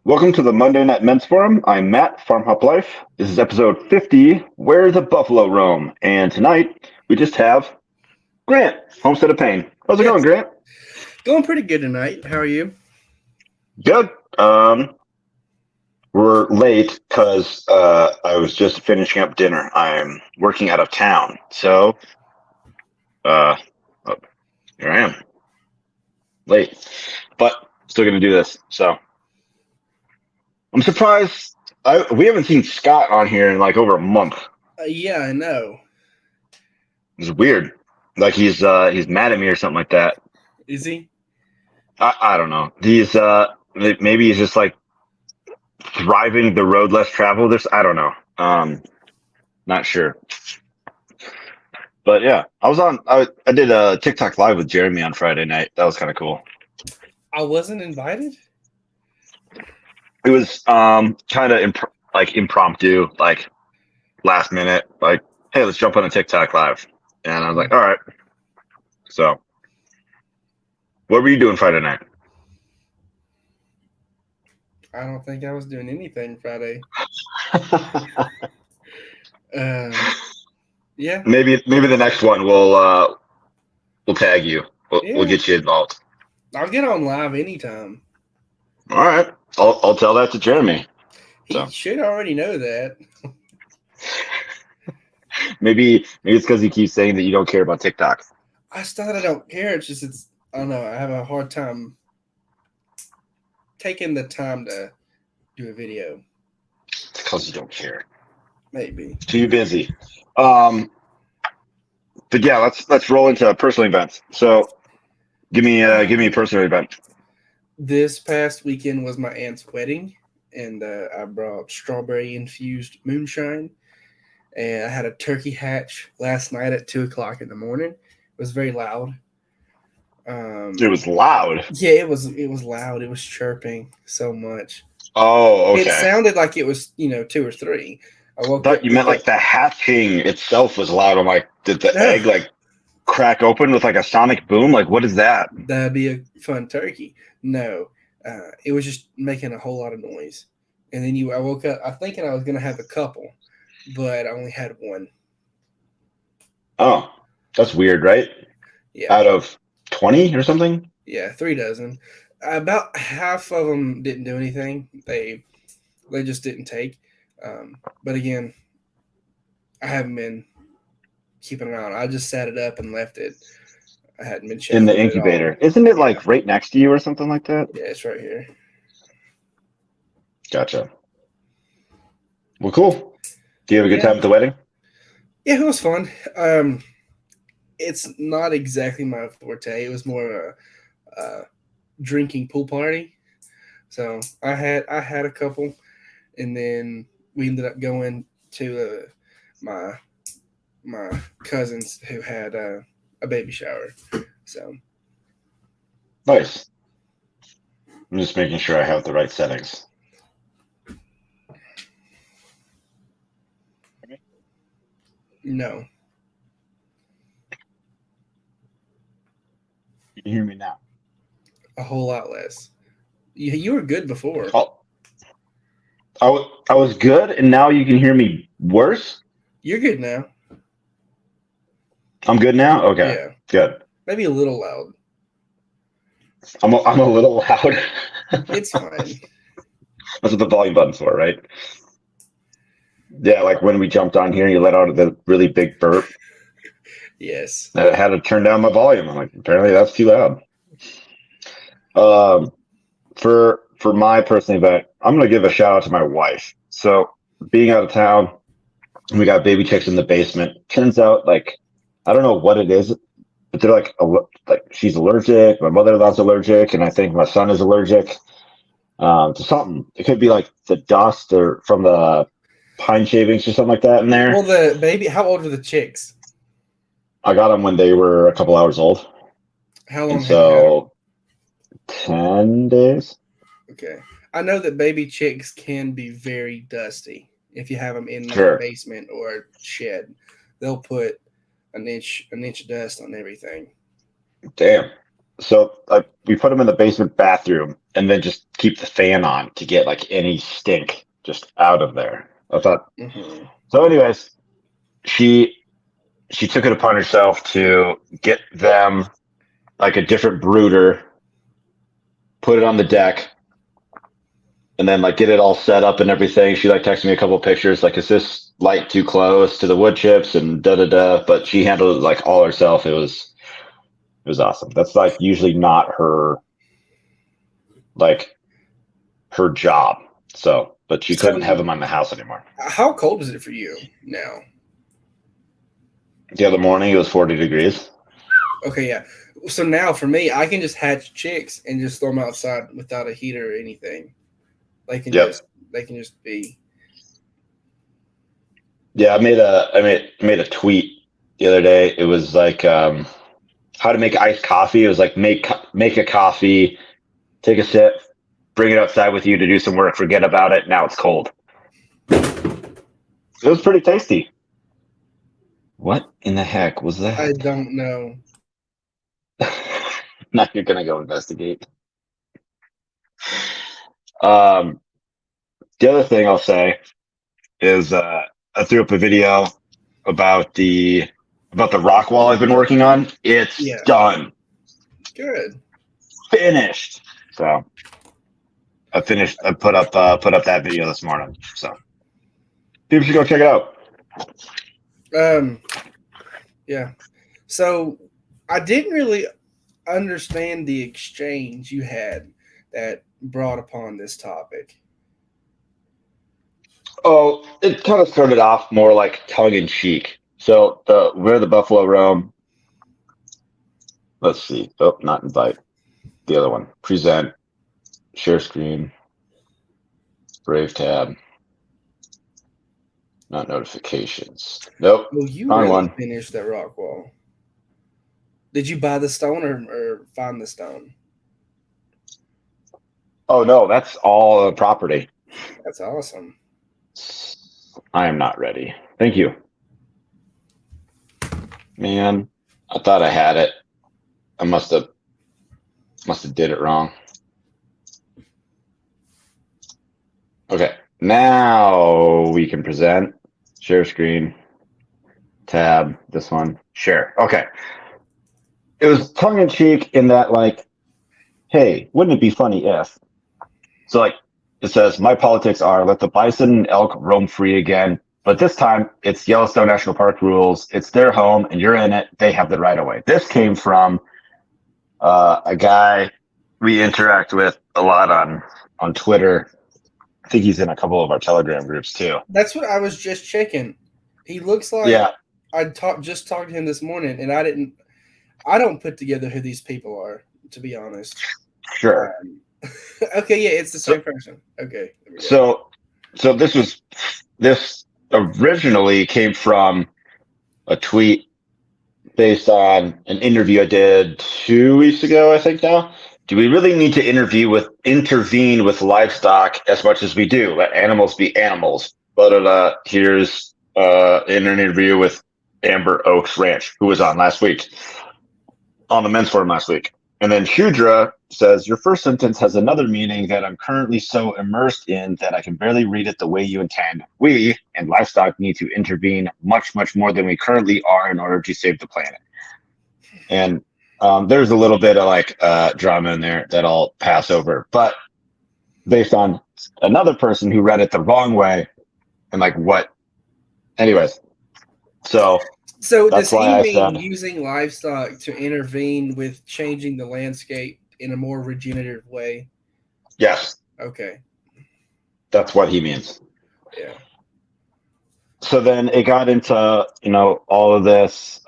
Welcome to the Monday Night Men's Forum. I'm Matt, Farm Hop Life. This is episode 50, Where the Buffalo Roam. And tonight, we just have Grant, Homestead of Pain. How's it going, Yes, Grant? going pretty good tonight. How are you? Good. We're late because I was just finishing up dinner. I'm working out of town. So, uh, oh, here I am. Late. But still going to do this. So, I'm surprised. We haven't seen Scott on here in like over a month. Yeah, I know. It's weird. Like he's mad at me or something like that. Is he? I don't know. Maybe he's just like thriving the road less traveled. I don't know. Not sure. But yeah, I did a TikTok live with Jeremy on Friday night. That was kind of cool. I wasn't invited. It was kind of like impromptu, like last minute, like hey, let's jump on a TikTok live. And I was like, all right. So, what were you doing Friday night? I don't think I was doing anything Friday. Um, yeah, Maybe the next one we'll tag you. We'll yeah. get you involved. I'll get on live anytime. All right. I'll tell that to Jeremy. He So should already know that. maybe it's because he keeps saying that you don't care about TikTok. I still I don't care. I don't know. I have a hard time taking the time to do a video. It's because you don't care. Maybe. Too busy. Um, but yeah, let's roll into personal events. So give me a personal event. This past weekend was my aunt's wedding, and I brought strawberry infused moonshine. And I had a turkey hatch last night at 2 o'clock in the morning. It was very loud. It was loud. Yeah, it was loud. It was chirping so much. Oh, It okay. sounded like it was 2 or 3. I I woke thought up you with meant like the hatching itself was loud. I'm like, did the no, egg like crack open with like a sonic boom? Like, what is that? that'd be a fun turkey. No, it was just making a whole lot of noise. And then I woke up. I thinking I was gonna have a couple, but I only had one. Oh, that's weird, right? Yeah, Out of 20 or something? yeah, 3 dozen. About half of them didn't do anything. They just didn't take. But again, I haven't been keeping an eye on it. I just sat it up and left it. I hadn't been In checking the it at all. incubator. Isn't it Yeah, like right next to you or something like that? yeah, it's right here. Gotcha. Well, cool. Do you have a good Yeah, time at the wedding? yeah, it was fun. It's not exactly my forte. It was more of a drinking pool party. So I had a couple, and then we ended up going to my my cousins who had a baby shower. So Nice. I'm just making sure I have the right settings. no, You can hear me now. a whole lot less. You were good before. Oh, I was good, and now you can hear me worse? You're good now. I'm good now? Okay, Yeah, good. maybe a little loud. I'm a little loud. It's fine. That's what the volume button's for, right? Yeah, like when we jumped on here, you let out the really big burp. Yes. I had to turn down my volume. I'm like, apparently that's too loud. Um, for my personal event, I'm gonna give a shout out to my wife. So being out of town, we got baby chicks in the basement. Turns out, like, I don't know what it is, but they're like she's allergic. My mother-in-law's allergic, and I think my son is allergic to something. It could be like the dust or from the pine shavings or something like that in there. Well, the baby. How old are the chicks? I got them when they were a couple hours old, How and long have you had them? so 10 days. Okay. I know that baby chicks can be very dusty if you have them in like a Sure. basement or a shed. They'll put an inch of dust on everything. Damn. So we put them in the basement bathroom and then just keep the fan on to get like any stink just out of there. I thought Hmm. so. Anyways, she she took it upon herself to get them like a different brooder, put it on the deck, and then like get it all set up and everything. She like texted me a couple of pictures, like, is this light too close to the wood chips and da da da. But she handled it like all herself. It was awesome. That's like usually not like her job. So, but she couldn't have So, them on the house anymore. how cold is it for you now? The other morning it was 40 degrees. Okay, yeah. So now for me, I can just hatch chicks and just throw them outside without a heater or anything. They can Yep. just they can just be. Yeah, I made a tweet the other day. It was like how to make iced coffee. It was like make a coffee, take a sip, bring it outside with you to do some work, forget about it. Now it's cold. It was pretty tasty. What in the heck was I that? don't know. Now you're gonna go investigate. Um, the other thing I'll say is I threw up a video about the rock wall I've been working on. It's Yeah, done, good. finished. So I finished. I put up that video this morning. So people should go check it out. Um, yeah. So I didn't really understand the exchange you had that brought upon this topic. Oh, it kind of started off more like tongue in cheek. So where the Buffalo roam. Let's see. Oh, not invite. The other one. Present. Share screen. Brave tab. Not notifications. Nope. Well, you Wrong really one. finished that rock wall. Did you buy the stone or find the stone? Oh no, that's all property. That's awesome. I am not ready. Thank you, man. I thought I had it. I must have did it wrong. Okay, now we can present. Share screen. Tab. This one. Share. Okay. It was tongue in cheek in that, like, hey, wouldn't it be funny if? So, like, it says, my politics are let the bison and elk roam free again, but this time it's Yellowstone National Park rules. It's their home and you're in it. They have the right of way. This came from a guy we interact with a lot on Twitter. I think he's in a couple of our Telegram groups too. That's what I was just checking. He looks like Yeah, just talked to him this morning, and I don't put together who these people are, to be honest. sure. Um, okay, yeah, it's the So same person. Okay, there we go. so so this originally came from a tweet based on an interview I did 2 weeks ago, I think now. Do we really need to intervene with livestock as much as we do? Let animals be animals. But here's an interview with Amber Oaks Ranch, who was on last week, on the men's forum last week. And then Shudra says, your first sentence has another meaning that I'm currently so immersed in that I can barely read it the way you intend. We and livestock need to intervene much, much more than we currently are in order to save the planet. And there's a little bit of like drama in there that I'll pass over, but based on another person who read it the wrong way and like what, anyways. So So does that's he why I mean said using livestock to intervene with changing the landscape in a more regenerative way? yes, Okay, that's what he means. yeah, So then it got into all of this.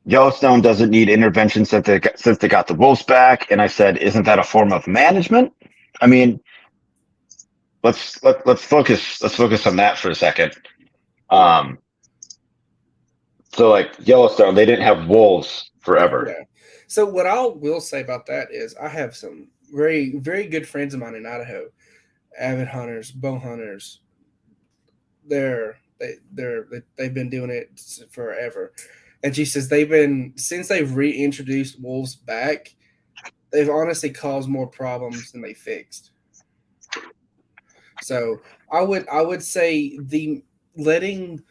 Yellowstone doesn't need intervention since they got the wolves back, and I said, isn't that a form of management? I mean, let's focus on that for a second. Um, so like Yellowstone, they didn't have wolves forever. yeah. So what I will say about that is I have some very very good friends of mine in Idaho, avid hunters, bow hunters. They've been doing it forever. And she says since they've reintroduced wolves back, they've honestly caused more problems than they fixed. So I would say the letting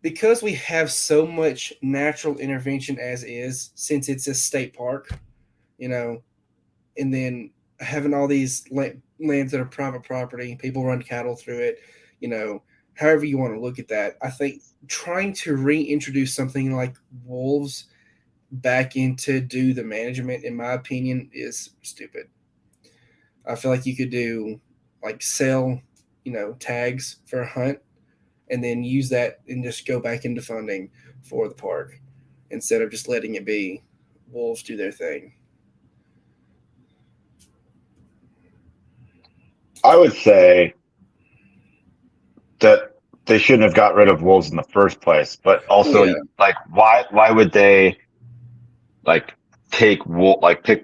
because we have so much natural intervention as is, since it's a state park, you know, and then having all these lands that are private property, people run cattle through it, you know, however you want to look at that. I think trying to reintroduce something like wolves back into do the management, in my opinion, is stupid. I feel like you could do like sell, tags for a hunt and then use that and just go back into funding for the park instead of just letting it be wolves do their thing. I would say that they shouldn't have got rid of wolves in the first place, but also Yeah. like why would they like pick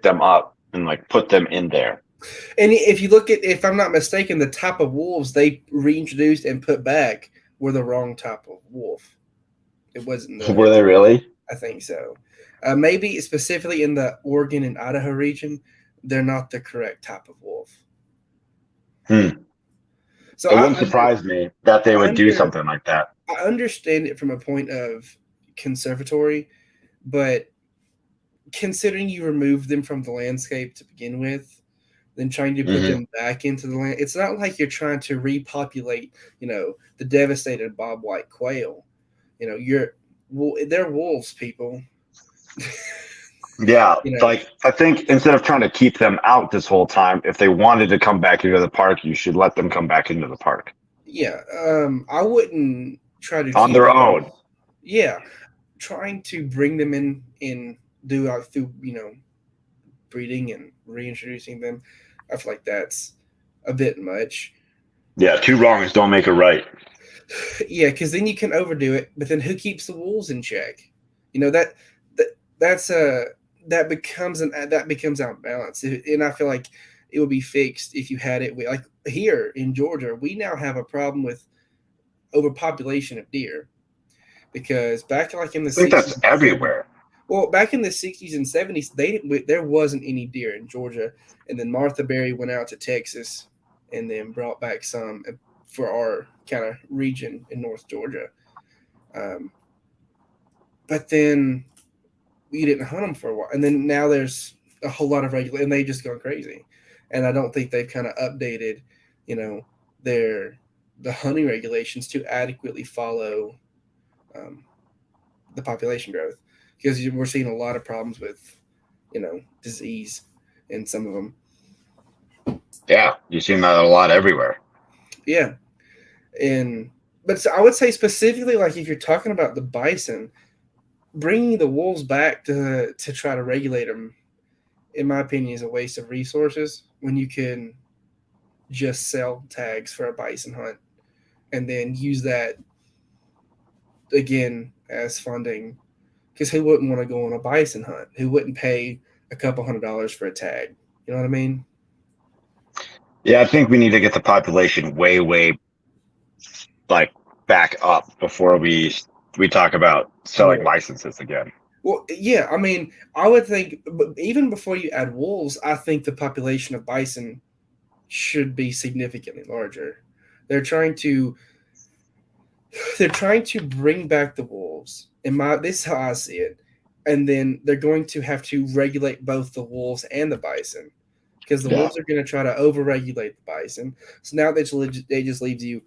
them up and like put them in there? And if you look at, if I'm not mistaken, the type of wolves they reintroduced and put back were the wrong type of wolf. It wasn't the, Were they really? I think so. Maybe specifically in the Oregon and Idaho region, they're not the correct type of wolf. Hmm. So It wouldn't surprise me that they I would do under something like that. I understand it from a point of conservatory, but considering you removed them from the landscape to begin with, then trying to put Hmm. them back into the land, it's not like you're trying to repopulate, the devastated bobwhite quail. They're wolves, people. Yeah, You know, like I think instead of trying to keep them out this whole time, if they wanted to come back into the park, you should let them come back into the park yeah. I wouldn't try to on keep their them. own. Yeah, trying to bring them in do through breeding and reintroducing them. I feel like that's a bit much. Yeah, two wrongs don't make a right. Yeah, because then you can overdo it, but then who keeps the wolves in check? You know that that's that becomes out of balance, and I feel like it would be fixed if you had it like here in Georgia. We now have a problem with overpopulation of deer because back like in the I think '60s that's and '70s. everywhere. Well, back in the '60s and '70s, there wasn't any deer in Georgia, and then Martha Berry went out to Texas, and then brought back some for our kind of region in North Georgia. Um, but then we didn't hunt them for a while, and then now there's a whole lot of regular, and they just gone crazy, and I don't think they've kind of updated, you know, their the hunting regulations to adequately follow um, the population growth because we're seeing a lot of problems with disease in some of them. Yeah, you've seen that a lot everywhere. Yeah, and but I would say specifically like if you're talking about the bison, bringing the wolves back to try to regulate them, in my opinion, is a waste of resources when you can just sell tags for a bison hunt and then use that again as funding. Because who wouldn't want to go on a bison hunt? Who wouldn't pay a couple $100s for a tag? You know what I mean? Yeah, I think we need to get the population way like back up before we talk about selling More. licenses again. Well, yeah, I mean, I would think, but even before you add wolves, I think the population of bison should be significantly larger. They're trying to they're trying to bring back the wolves. This is how I see it, and then they're going to have to regulate both the wolves and the bison because the Yeah. wolves are going to try to overregulate the bison. So now they just leaves you.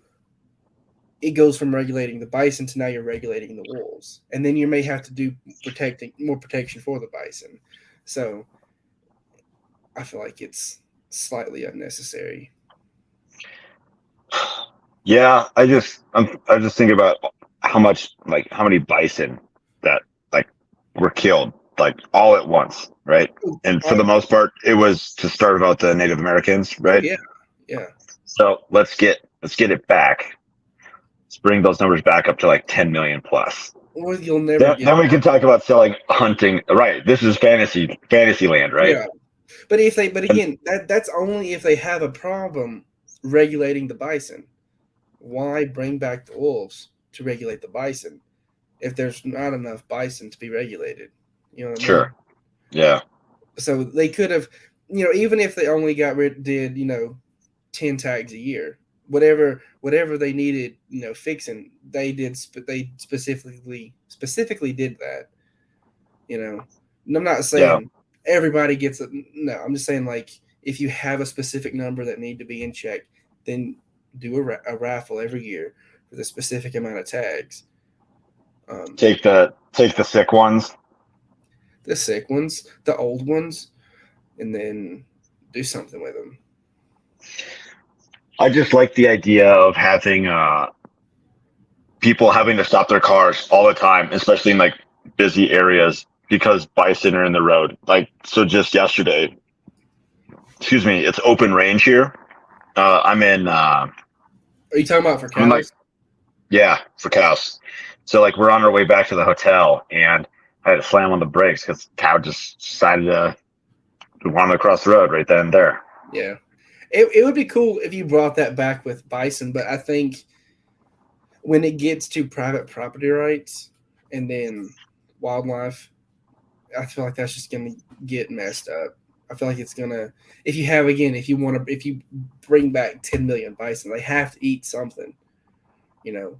It goes from regulating the bison to now you're regulating the wolves, and then you may have to do protecting more protection for the bison. So I feel like it's slightly unnecessary. Yeah, I just think about how many bison that like were killed like all at once, right? And for I, the most part, it was to starve out the Native Americans, oh right? yeah, yeah. So let's get it back. Let's bring those numbers back up to like 10 million plus. Well, you'll never get Then we that. can talk about selling hunting. Right. This is fantasy land, right? Yeah, but And again, that's only if they have a problem regulating the bison. Why bring back the wolves to regulate the bison? if there's not enough bison to be regulated. You know what I mean? Sure. Yeah. So they could have, even if they only did 10 tags a year, whatever they needed, fixing, they did. They specifically did that. And I'm not Yeah. saying everybody gets it. No, I'm just saying like if you have a specific number that need to be in check, then do a raffle every year for the specific amount of tags. Um, Take the sick ones. the sick ones, the old ones, and then do something with them. I just like the idea of having people having to stop their cars all the time, especially in like busy areas because bison are in the road. Like so, just yesterday, excuse me, it's open range here. I'm in. Are you talking about for I'm in like cows? yeah for cows. So like we're on our way back to the hotel, and I had to slam on the brakes because cow just decided to want to cross the road right then and there. Yeah. It would be cool if you brought that back with bison, but I think when it gets to private property rights and then wildlife, I feel like that's just gonna get messed up. I feel like it's gonna if you bring back 10 million bison, they have to eat something, you know.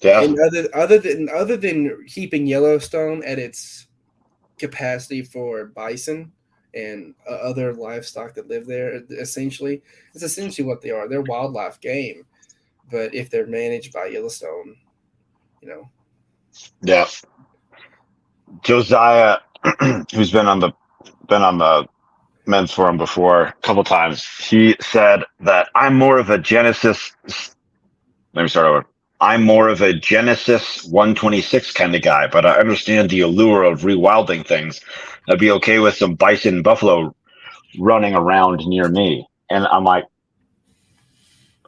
Yeah, And other than keeping Yellowstone at its capacity for bison and other livestock that live there, it's essentially what they are. They're wildlife game, but if they're managed by Yellowstone, you know, yeah. Josiah, who's been on the men's forum before a couple times, he said that I'm more of a Genesis. Let me start over. I'm more of a Genesis 126 kind of guy, but I understand the allure of rewilding things. I'd be okay with some bison and buffalo running around near me. And I'm like,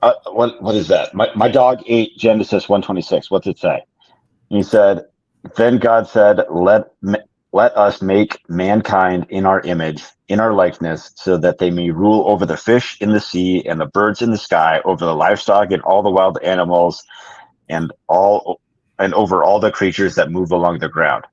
what is that? My dog ate Genesis 126. What's it say? He said, then God said, let us make mankind in our image, in our likeness, so that they may rule over the fish in the sea and the birds in the sky, over the livestock and all the wild animals, and all and over all the creatures that move along the ground.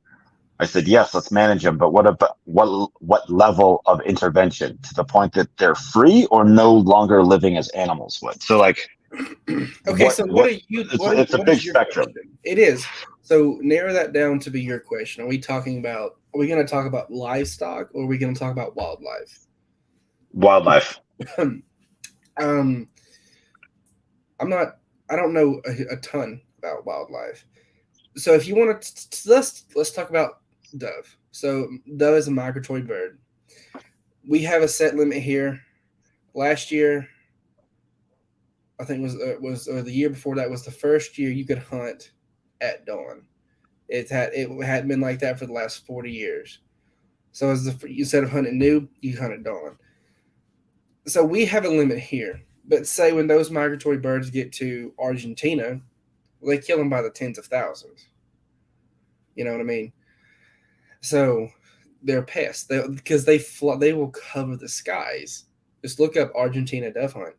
I said, yes, let's manage them, but what level of intervention, to the point that they're free or no longer living as animals would? So like, okay. what So what what are you? it's a What big is your spectrum. question? It is. So narrow that down to be your question. Are we talking about? Are we going to talk about livestock, or are we going to talk about wildlife? Wildlife. um, I'm not. I don't know a ton about wildlife. So if you want to, let's talk about dove. So dove is a migratory bird. We have a set limit here. Last year, I think was or the year before that was the first year you could hunt at dawn. It hadn't been like that for the last 40 years. So instead of hunting new, you hunt at dawn. So we have a limit here. But say when those migratory birds get to Argentina, well, they kill them by the tens of thousands. You know what I mean? So they're pests because they will cover the skies. Just look up Argentina dove hunt.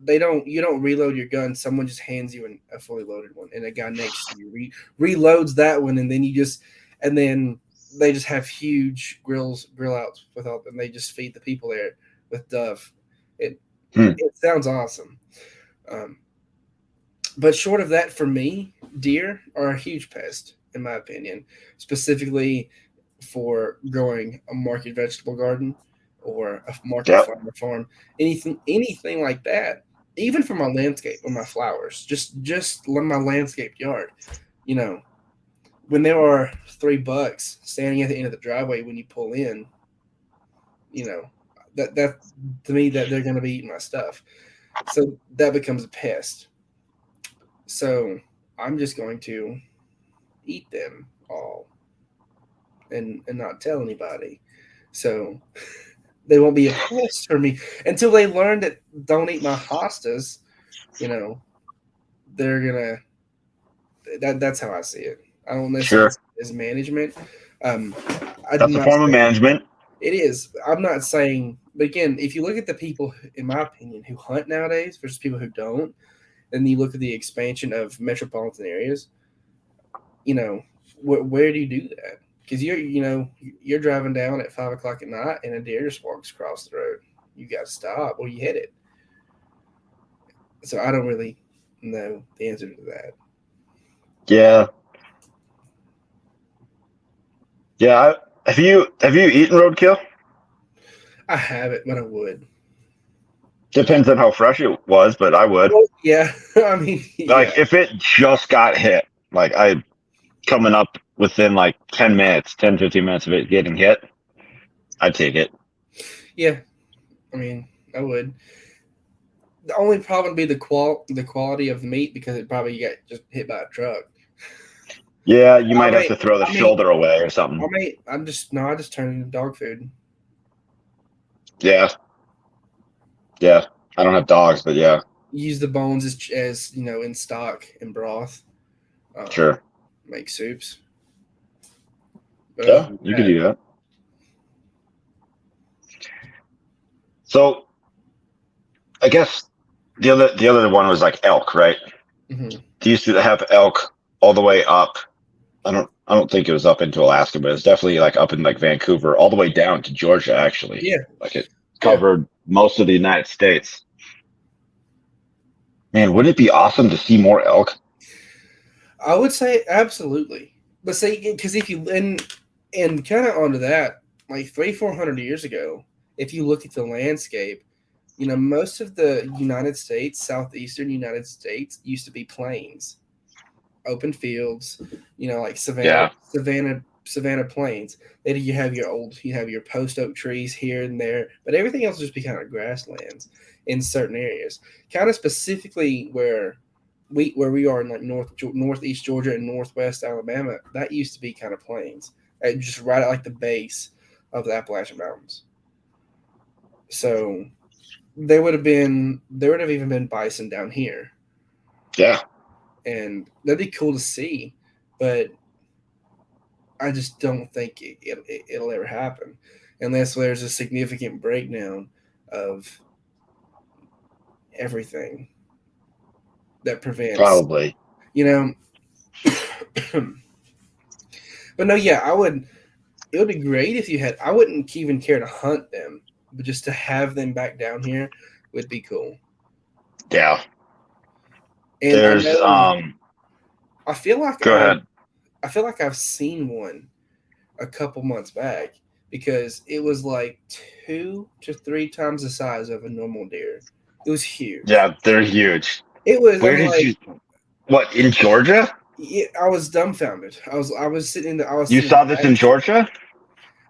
They don't you don't reload your gun. Someone just hands you a fully loaded one, and a guy next to you reloads that one, and then they just have huge grill outs with all, and they just feed the people there with dove. It Hmm. it sounds awesome. Um, but short of that, for me, deer are a huge pest in my opinion, specifically for growing a market vegetable garden or a market Yep. farm, anything like that. Even for my landscape or my flowers, just my landscaped yard. You know, when there are $3 standing at the end of the driveway when you pull in, you know, that to me that they're going to be eating my stuff. So that becomes a pest. So I'm just going to eat them all and not tell anybody. So they won't be a pest for me until they learn that don't eat my hostas. You know, they're gonna. That's how I see it. I don't necessarily Sure. see it as management. Um, I'm That's a not form of saying management. it is. I'm not saying, but again, if you look at the people, in my opinion, who hunt nowadays versus people who don't, and you look at the expansion of metropolitan areas, you know, where do you do that? Because you're driving down at 5 o'clock at night and a deer just walks across the road. You got to stop or you hit it. So I don't really know the answer to that. Yeah, yeah. Have you eaten roadkill? I have it, but I would. Depends on how fresh it was, but I would. Well, yeah, I mean, yeah, Like if it just got hit, like I coming up within like 10 minutes, 10, 15 minutes of it getting hit, I'd take it. yeah. I mean, I would. The only problem would be the quality of the meat because it probably got just hit by a truck. Yeah, you I might have may, to throw the I may, shoulder away or something. I'm just no, I just turn it into dog food. Yeah, yeah. I don't have dogs, but yeah, Use the bones as in stock and broth. Um, sure. make soups. But other Yeah, than you could that, do that. So I guess the other one was like elk, right? hmm They used to have elk all the way up. I don't think it was up into Alaska, but it's definitely like up in like Vancouver, all the way down to Georgia, actually. yeah, Like it yeah. covered most of the United States. Man, wouldn't it be awesome to see more elk? I would say absolutely. But say because if you and kind of onto that, like 300-400 years ago, if you look at the landscape, most of the United States, southeastern United States, used to be plains, open fields, like Yeah, savanna plains. Then you have your post oak trees here and there, but everything else would just be kind of grasslands in certain areas. Kind of specifically where we are in like northeast Georgia and northwest Alabama, that used to be kind of plains, just right at like the base of the Appalachian Mountains. So there would have even been bison down here, yeah, and that'd be cool to see. But I just don't think it'll ever happen unless there's a significant breakdown of everything that prevents, probably. you know. But no, yeah, I would. It would be great if you had. I wouldn't even care to hunt them, but just to have them back down here would be cool. Yeah. And I There's know I feel like go I ahead. I feel like I've seen one a couple months back because it was like 2 to 3 times the size of a normal deer. It was huge. Yeah, they're huge. It was. Where I'm did like, you what, in Georgia? yeah, I was dumbfounded. I was sitting in the I was You sitting in saw the this back in Georgia?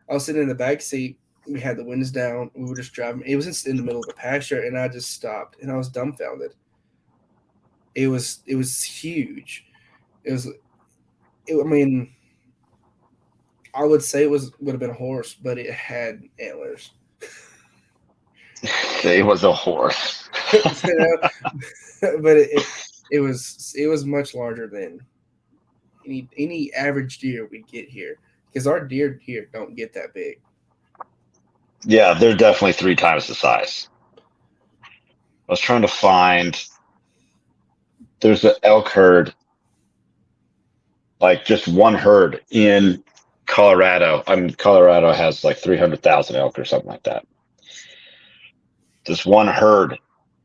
I was sitting in the back seat. We had the windows down. We were just driving. It was in the middle of the pasture, and I just stopped, and I was dumbfounded. It was huge. It was. I mean, I would say would have been a horse, but it had antlers. It was a horse. You know? But it was much larger than any average deer we get here because our deer here don't get that big. Yeah, they're definitely 3 times the size. I was trying to find there's an elk herd, like just one herd in Colorado. I mean, Colorado has like 300,000 elk or something like that. This one herd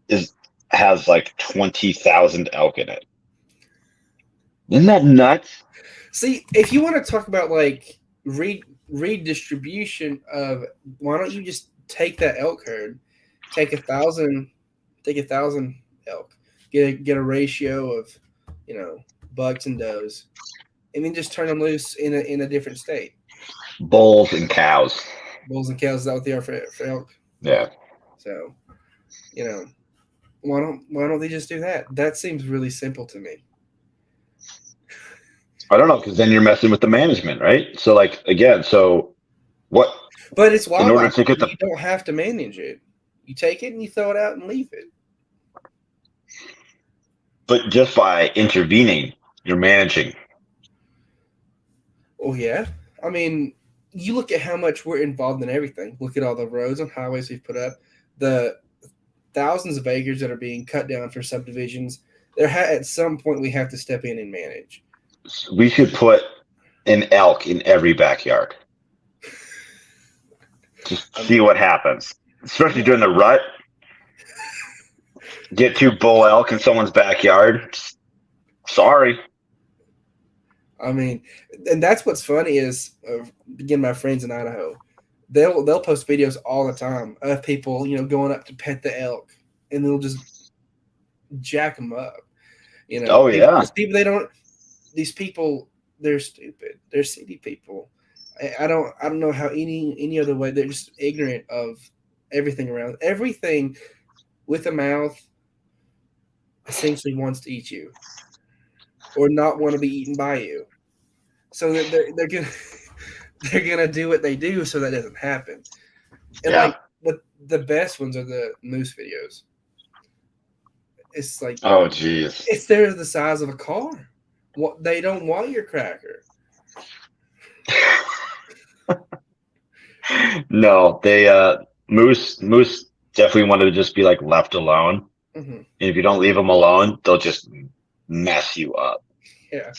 is has like 20,000 elk in it. Isn't that nuts? See, if you want to talk about like redistribution of, why don't you just take that elk herd, take 1,000, take 1,000 elk, get a ratio of, you know, bucks and does, and then just turn them loose in a different state. Bulls and cows. Bulls and cows is out there for elk. Yeah. So, you know, why don't they just do that? That seems really simple to me. I don't know, because then you're messing with the management, right? So, like, again, so what, But it's in order wildlife. to get the, You don't have to manage it. You take it and you throw it out and leave it. but just by intervening, you're managing. Oh yeah. I mean, you look at how much we're involved in everything. Look at all the roads and highways we've put up, the thousands of acres that are being cut down for subdivisions. At some point we have to step in and manage. We should put an elk in every backyard. Just I see mean, what happens. Especially yeah, during the rut. Get two bull elk in someone's backyard. Sorry. I mean, and that's what's funny is, again, my friends in Idaho, they'll post videos all the time of people, going up to pet the elk, and they'll just jack them up. Oh yeah. These people, they're stupid. They're city people. I don't know how any other way. They're just ignorant of everything around. Everything with a mouth essentially wants to eat you or not want to be eaten by you. So that they're gonna they're gonna do what they do so that doesn't happen. And Yeah. but the best ones are the moose videos. It's like Oh geez. it's they're the size of a car. What they don't want your cracker. No, they moose definitely wanted to just be like left alone. Hmm. And if you don't leave them alone, they'll just mess you up. Yeah.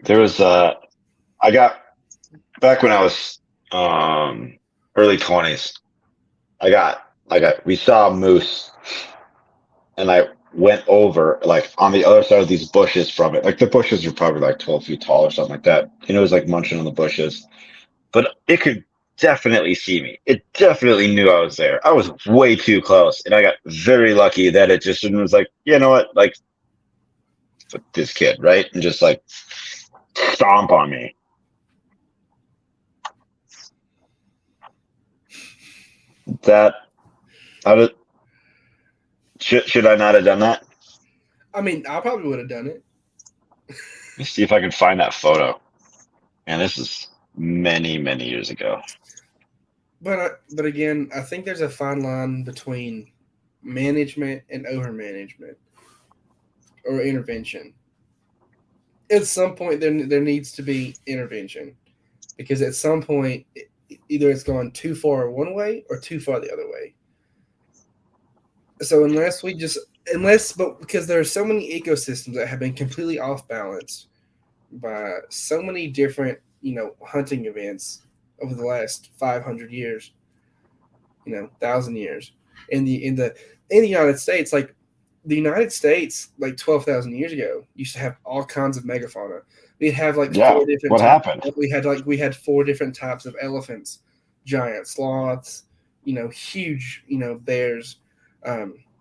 There was I got back when I was early 20s. We saw a moose and I went over like on the other side of these bushes from it. Like the bushes are probably like 12 feet tall or something like that. And it was like munching on the bushes. But it could definitely see me. It definitely knew I was there. I was way too close, and I got very lucky that it just was like, you know what, like this kid, right, and just like stomp on me. That I did, should I not have done that? I mean, I probably would have done it. Let me see if I can find that photo. And this is many years ago. But again, I think there's a fine line between management and over management or intervention. At some point, there needs to be intervention because at some point, either it's gone too far one way or too far the other way. So but because there are so many ecosystems that have been completely off balance by so many different hunting events over the last 500 years, 1,000 years in the United States, like the United States, like 12,000 years ago, used to have all kinds of megafauna. We'd have like Yeah. four different What types. happened? We had four different types of elephants, giant sloths, huge, bears.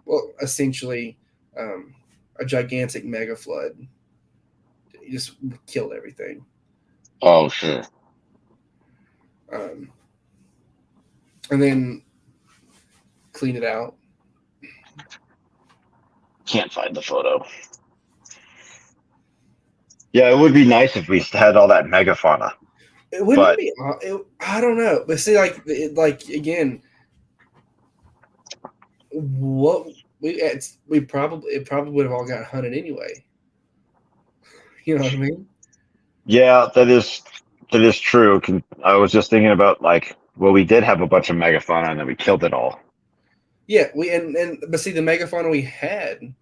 Well, essentially, a gigantic mega flood. It just killed everything. Oh, sure. Um, and then clean it out. Can't find the photo. Yeah, it would be nice if we had all that megafauna, It wouldn't but be. I don't know, but see, like again, what we probably it probably would have all got hunted anyway. You know what I mean? yeah, that is true. I was just thinking about like, well, we did have a bunch of megafauna and then we killed it all. Yeah, but see, the megafauna we had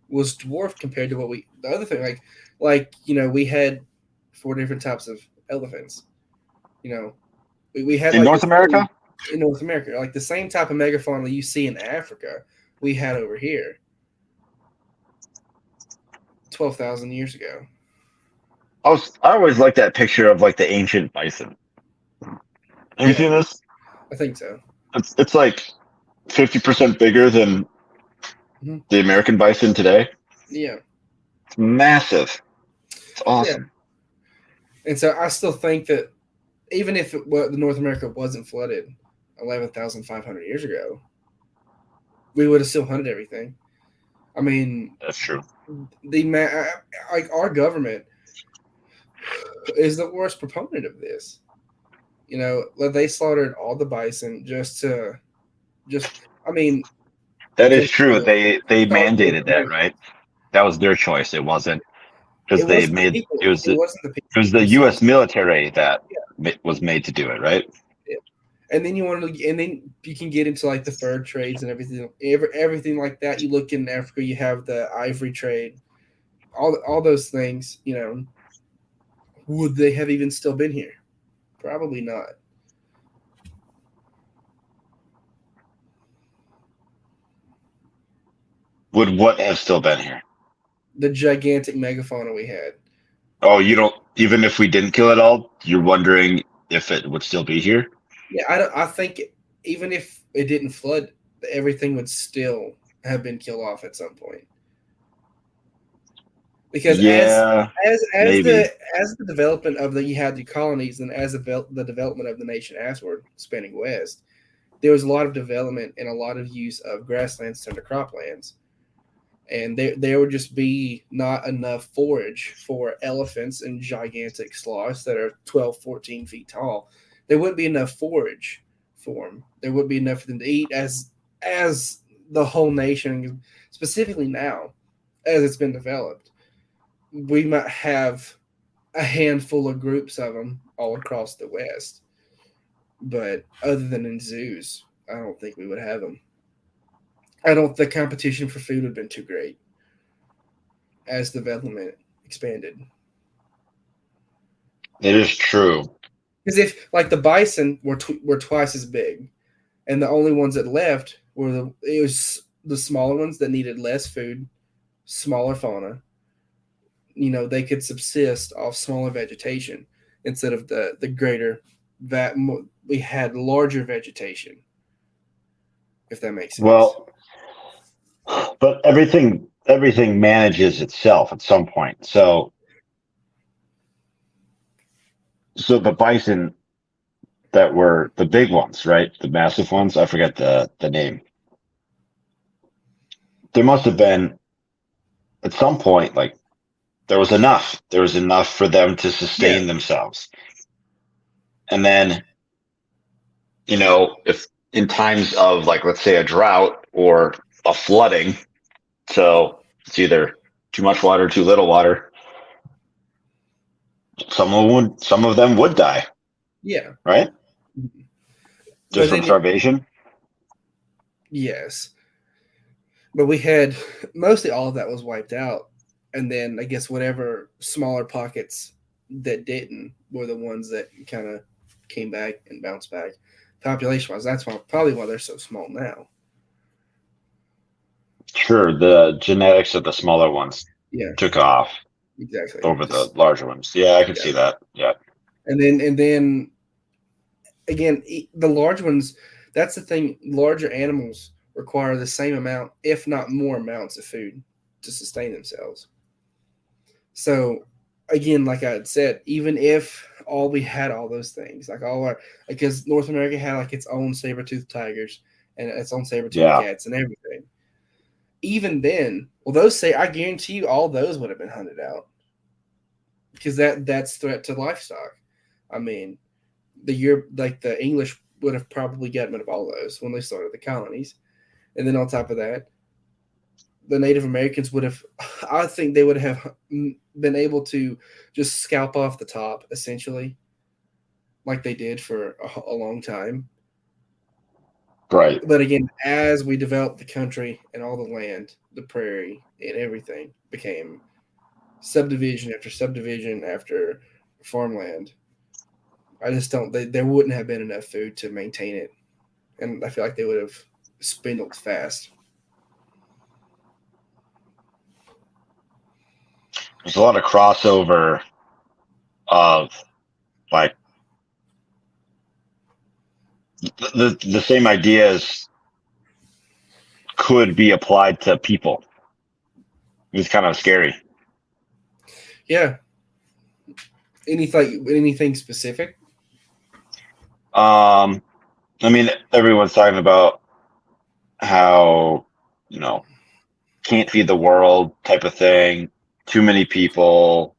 was dwarfed compared to the other thing. We had four different types of elephants. You know, we had In like North the same America? in North America, like the same type of megafauna you see in Africa, we had over here 12,000 years ago. I always like that picture of like the ancient bison. Have you Yeah, seen this? I think so. It's like 50% bigger than Mhm. the American bison today. Yeah, It's massive. It's yeah. awesome. And so I still think that even if the North America wasn't flooded 11,500 years ago, we would have still hunted everything. I mean, That's true. like our government is the worst proponent of this. Like they slaughtered all the bison just. I mean, That is just true. They start the mandated that, information. right? That was their choice. It wasn't because It they wasn't the made people. it was It the wasn't the it was people. the It was U.S. military that was made to do it, right? yeah. And then you can get into like the fur trades and everything like that. You look in Africa, you have the ivory trade. all those things, would they have even still been here? Probably not. Would what have still been here? The gigantic megafauna we had. Oh, you don't, even if we didn't kill it all, you're wondering if it would still be here? Yeah, I don't. I think even if it didn't flood, everything would still have been killed off at some point. Because Yeah, maybe. as the development of the you had the colonies and as the development of the nation afterward, spanning west, there was a lot of development and a lot of use of grasslands turned to croplands. And there would just be not enough forage for elephants and gigantic sloths that are 12, 14 feet tall. There wouldn't be enough forage for them. There wouldn't be enough for them to eat as the whole nation, specifically now, as it's been developed. We might have a handful of groups of them all across the West, but other than in zoos, I don't think we would have them. I don't. The competition for food would have been too great as development expanded. It is true. Because if like the bison were twice as big, and the only ones that left were it was the smaller ones that needed less food, smaller fauna. They could subsist off smaller vegetation instead of the greater that we had larger vegetation. If that makes sense. Well, but everything manages itself at some point. So the bison that were the big ones, right? The massive ones. I forget the name. There must have been at some point, like there was enough. There was enough for them to Yeah, sustain themselves. And then, if in times of like, let's say a drought or a flooding, so it's either too much water, too little water, some of them would die, yeah. right? But Just from then, starvation. yes, but we had mostly all of that was wiped out, and then I guess whatever smaller pockets that didn't were the ones that kind of came back and bounced back. Population wise, that's probably why they're so small now. Sure, the genetics of the smaller ones Yeah, took off exactly. over the Just larger ones. Yeah, I can yeah, see that. Yeah. and then again, the large ones. That's the thing. Larger animals require the same amount, if not more amounts of food to sustain themselves. So again, like I had said, even if all we had all those things, like all our because North America had like its own saber toothed tigers and its own saber toothed Yeah. cats and everything. Even then, well, those say I guarantee you all those would have been hunted out because that's threat to livestock. I mean, the English would have probably gotten rid of all those when they started the colonies, and then on top of that, the Native Americans would have, I think they would have been able to just scalp off the top, essentially, like they did for a long time. Right. But again, as we developed the country and all the land, the prairie and everything became subdivision after subdivision after farmland. I just don't, there wouldn't have been enough food to maintain it. And I feel like they would have spindled fast. There's a lot of crossover of like the same ideas could be applied to people. It's kind of scary. Yeah. Anything specific? Um, I mean, everyone's talking about how, you know, can't feed the world type of thing, too many people,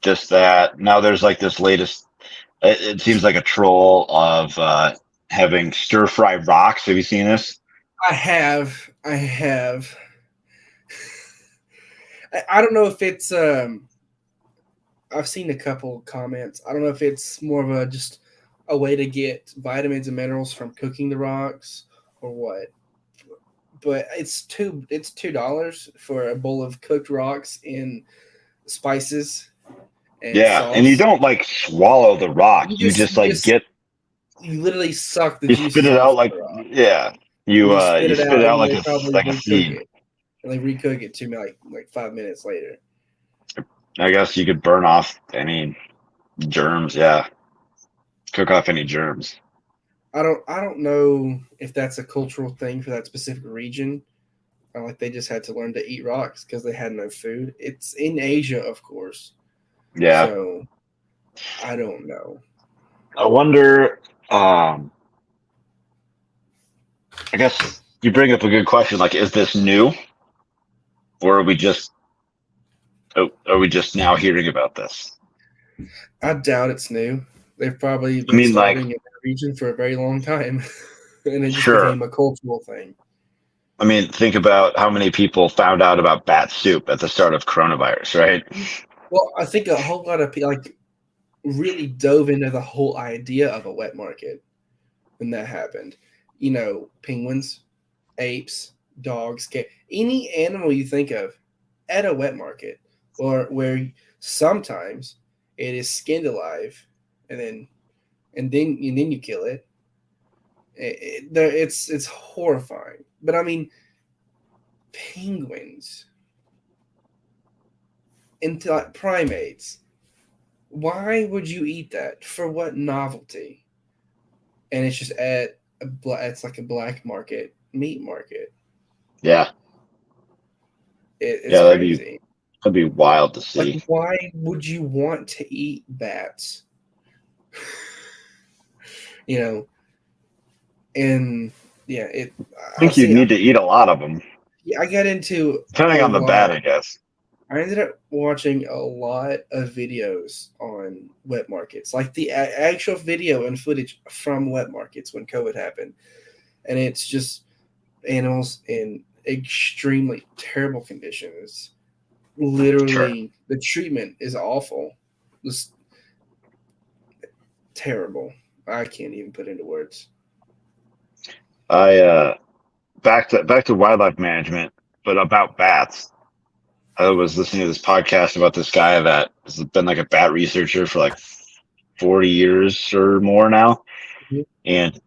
just that. Now there's like this latest, it seems like a troll of having stir fry rocks. Have you seen this? I have. I have. I don't know if it's I've seen a couple comments. I don't know if it's more of a just a way to get vitamins and minerals from cooking the rocks or what. but it's $2 for a bowl of cooked rocks and spices and Yeah, and you sauce. don't like swallow the rock. You You just just you like just get you literally suck the you spit juices it off out of like the rock, yeah. and you spit You it spit out, it out and they probably like a recook seed. it, and they recook it to me like 5 minutes later. I guess you could burn off any germs. Yeah, cook off any germs. I don't know if that's a cultural thing for that specific region. Like they just had to learn to eat rocks because they had no food. It's in Asia, of course. Yeah, So I don't know. I wonder. I guess you bring up a good question. Like, is this new, or are we just now hearing about this? I doubt it's new. They've probably I been mean, like, starving in that region for a very long time, and it just sure. became a cultural thing. I mean, think about how many people found out about bat soup at the start of coronavirus, right? Well, I think a whole lot of people like really dove into the whole idea of a wet market when that happened. Penguins, apes, dogs, any animal you think of at a wet market, or where sometimes it is skinned alive, and then you kill it. It's horrifying. But I mean, penguins and like primates. Why would you eat that? For what novelty? And it's just it's like a black market meat market. Yeah, It's yeah, crazy. that'd be wild to Like, see. why would you want to eat bats? You know, and yeah, I think you'd need to eat a lot of them, I got into a depending on the bat, lot. I guess. I ended up watching a lot of videos on wet markets, like the actual video and footage from wet markets when COVID happened, and it's just animals in extremely terrible conditions. Sure. Literally, the treatment is awful, just terrible. I can't even put into words. I back to wildlife management, but about bats. I was listening to this podcast about this guy that has been like a bat researcher for like 40 years or more now. Mhm. And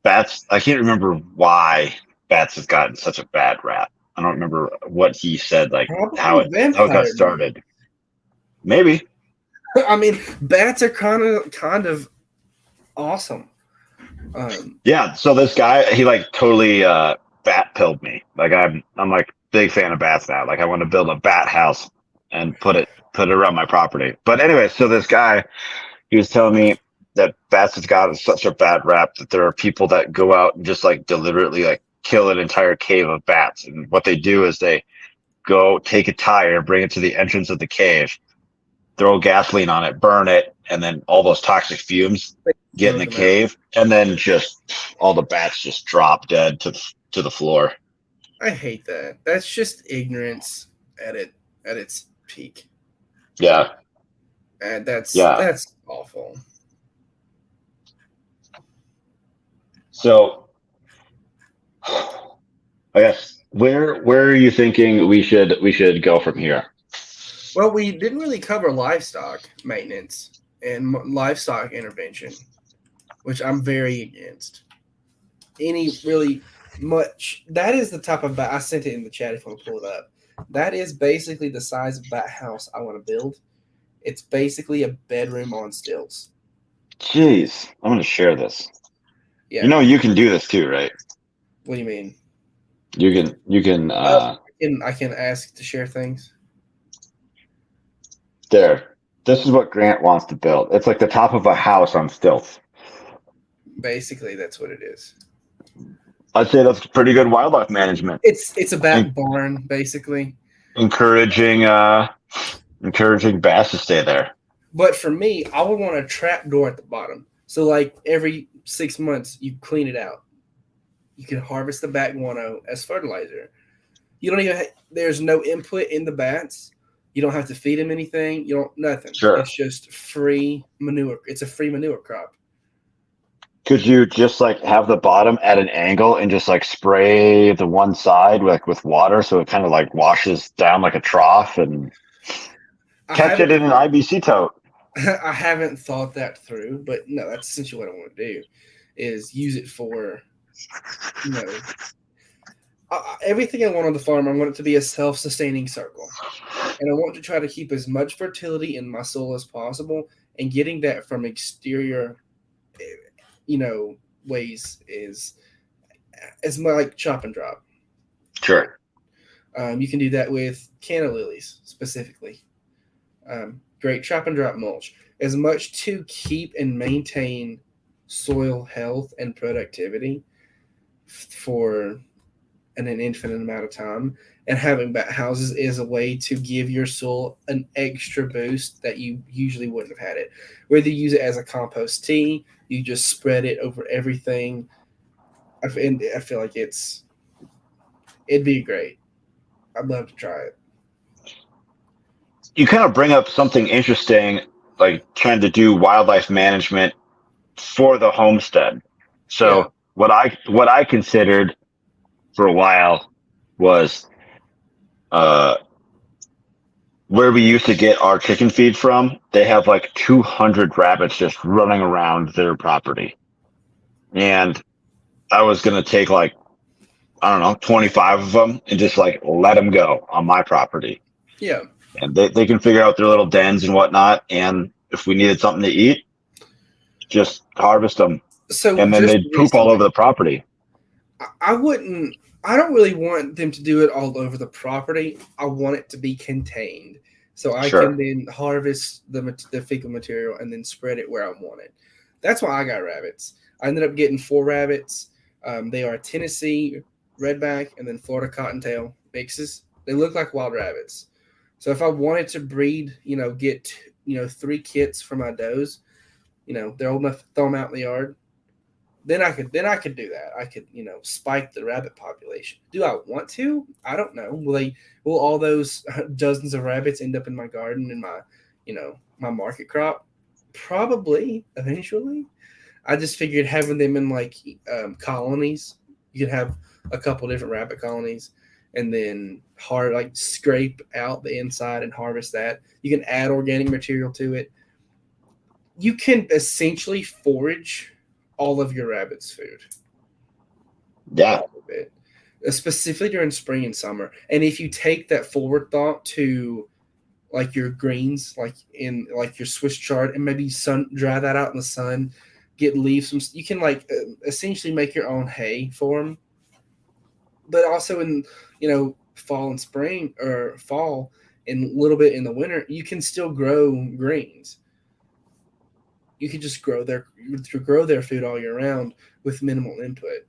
bats, I can't remember why bats has gotten such a bad rap. I don't remember what he said, like Probably how it got vampire meat. started. Maybe. I mean, bats are kind of awesome. Um, Yeah. So this guy, he like totally bat pilled me. Like I'm like big fan of bats now. Like I want to build a bat house and put it around my property. But anyway, so this guy, he was telling me that bats has gotten such a bad rap that there are people that go out and just like deliberately like kill an entire cave of bats. And what they do is they go take a tire, bring it to the entrance of the cave, throw gasoline on it, burn it, and then all those toxic fumes they get in smoke the them out. cave, and then just all the bats just drop dead to the floor. I hate that. That's just ignorance at its peak, Yeah, and that's yeah. that's awful. So I guess where are you thinking we should go from here? Well, we didn't really cover livestock maintenance and livestock intervention, which I'm very against. Any really much that is the type of bat I sent it in the chat if you want to pull it up. That is basically the size of bat house I want to build. It's basically a bedroom on stilts. Jeez, I'm gonna share this. You Yeah. know you can do this too, right? What do you mean? You can Oh, I can ask to share things. there. This is what Grant wants to build. It's like the top of a house on stilts. Basically, that's what it is. I'd say that's pretty good wildlife management. It's a bat barn, basically. Encouraging encouraging bass to stay there. But for me, I would want a trap door at the bottom. So like every 6 months, you clean it out. You can harvest the bat guano as fertilizer. You don't even. There's no input in the bats. You don't have to feed them anything. You don't nothing. Sure. It's just free manure. It's a free manure crop. Could you just like have the bottom at an angle and just like spray the one side with water so it kind of like washes down like a trough and I catch it haven't in an IBC tote? I haven't thought that through, but no, that's essentially what I want to do is use it for, you know, everything I want on the farm. I want it to be a self-sustaining circle, and I want to try to keep as much fertility in my soil as possible. And getting that from exterior, eh, ways is more like chop and drop. Sure. You can do that with canna lilies specifically. Great chop and drop mulch. As much to keep and maintain soil health and productivity for an infinite amount of time. And having bat houses is a way to give your soil an extra boost that you usually wouldn't have had it. Whether you use it as a compost tea, you just spread it over everything. I feel like it'd be great. I'd love to try it. You kind of bring up something interesting, like trying to do wildlife management for the homestead. Yeah. So what I considered for a while was uh, where we used to get our chicken feed from. They have like 200 rabbits just running around their property, and I was gonna take like I don't know 25 of them and just like let them go on my property, Yeah. and they can figure out their little dens and whatnot. And if we needed something to eat, just harvest them, So and then just they'd poop all over recently, the property. I wouldn't. I don't really want them to do it all over the property. I want it to be contained, so I can Sure. then harvest the fecal material and then spread it where I want it. That's why I got rabbits. I ended up getting 4 rabbits. They are Tennessee redback and then Florida cottontail mixes. They look like wild rabbits. So if I wanted to breed, get 3 kits for my does, they're old enough to throw them out in the yard. Then I could do that. I could spike the rabbit population. Do I want to? I don't know. Will all those dozens of rabbits end up in my garden and my market crop? Probably eventually. I just figured having them in like colonies, you could have a couple different rabbit colonies, and then scrape out the inside and harvest that. You can add organic material to it. You can essentially forage all of your rabbit's food, Yeah. all of it, specifically during spring and summer. And if you take that forward thought to like your greens, like in like your Swiss chard, and maybe sun dry that out in the sun, get leaves. You can essentially make your own hay for them. But also in fall and spring or fall and a little bit in the winter, you can still grow greens. You can just grow their food all year round with minimal input.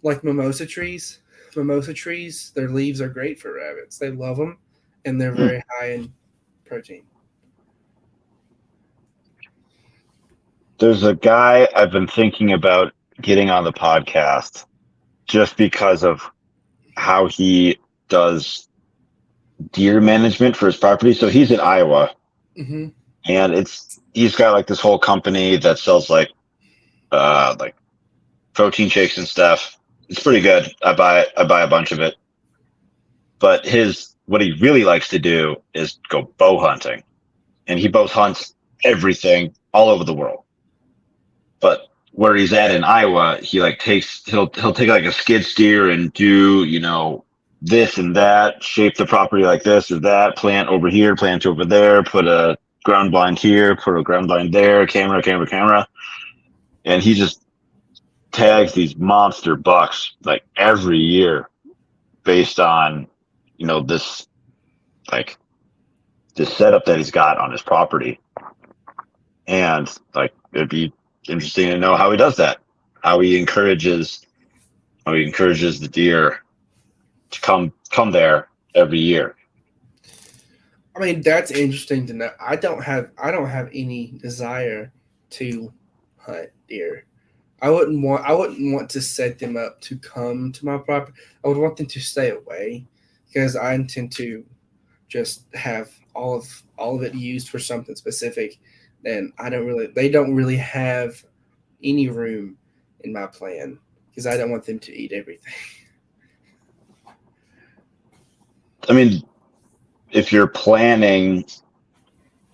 Like mimosa trees. Mimosa trees, their leaves are great for rabbits. They love them, and they're Hmm. very high in protein. There's a guy I've been thinking about getting on the podcast just because of how he does deer management for his property. So he's in Iowa, Mm-hmm. and he's got like this whole company that sells like protein shakes and stuff. It's pretty good. I buy a bunch of it. But his what he really likes to do is go bow hunting, and he bow hunts everything all over the world. But where he's at in Iowa, he'll take like a skid steer and do this and that, shape the property like this or that, plant over here, plant over there, put a ground blind here, put a ground blind there, camera, and he just tags these monster bucks like every year based on this like this setup that he's got on his property, and like it'd be interesting to know how he does that, how he encourages the deer to come there every year. I mean, that's interesting to know. I don't have any desire to hunt deer. I wouldn't want to set them up to come to my property. I would want them to stay away because I intend to just have all of it used for something specific. And they don't really have any room in my plan because I don't want them to eat everything. I mean, if you're planning,